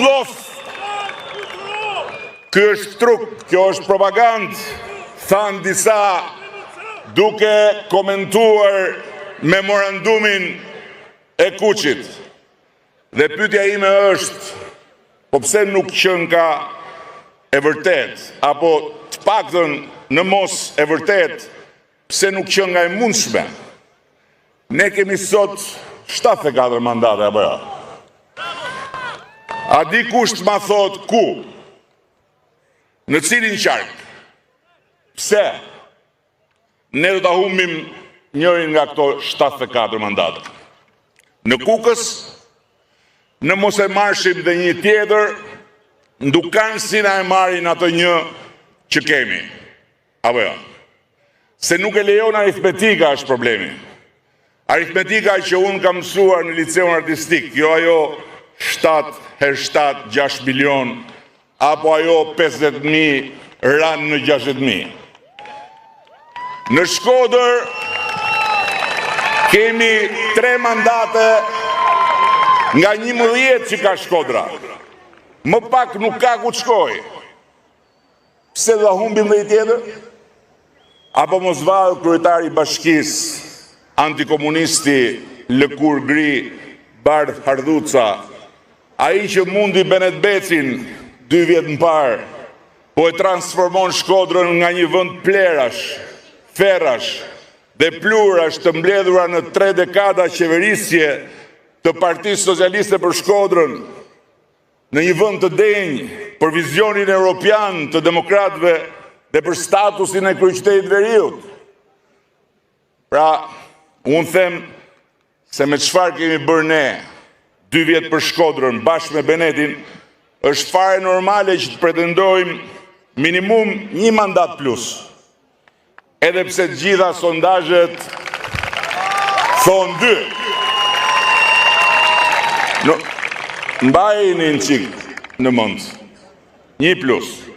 bluff, ky është truk, kjo është propagandë, thanë disa duke komentuar memorandumin e Kuqit. Dhe pyetja ime është, po pse nuk qenë ka e vërtet, apo të paktën në mos e vërtet, pse nuk qenë nga e mundshme? Ne kemi sot 74 mandate, apo jo? A di kush ma thot ku? Në cilin qark? Pse? Ne do ta humbim njërin nga këto 74 mandate. Në Kukës, në mos e marshim dhe një tjetër, ndukan si na e marrin atë një që kemi. Apo jo? Se nuk e lejon aritmetika është problemi. Aritmetika që unë kam mësuar në liceun artistik, jo ajo 7x7, 6 milion, apo ajo 50.000 ranë në 60.000. Në Shkodër kemi 3 mandate nga 11 që ka Shkodra. Më pak nuk ka ku të shkoj. Pse do humbim dhe i tjetër? Apo mos vallë kryetari i bashkisë, antikomunisti Lëkur Gri, Bardh Hardhuca, ai që mundi Benet Becin 2 vjet më parë, po e transformon Shkodrën nga një vend plerash, ferrash dhe plurash të mbledhura në 3 dekada qeverisje të Partisë Socialiste për Shkodrën, në një vend të denjë për vizionin europian të demokratëve dhe për statusin e kryeqytetit veriut. Pra, unë them se me çfarë kemi bërë ne 2 vjet për Shkodrën bashkë me Benetin, është fare normale që të pretendojmë minimum 1 mandat plus. Edhe pse të gjitha sondazhet thonë 2. Mbajini një çik në mend. 1 plus.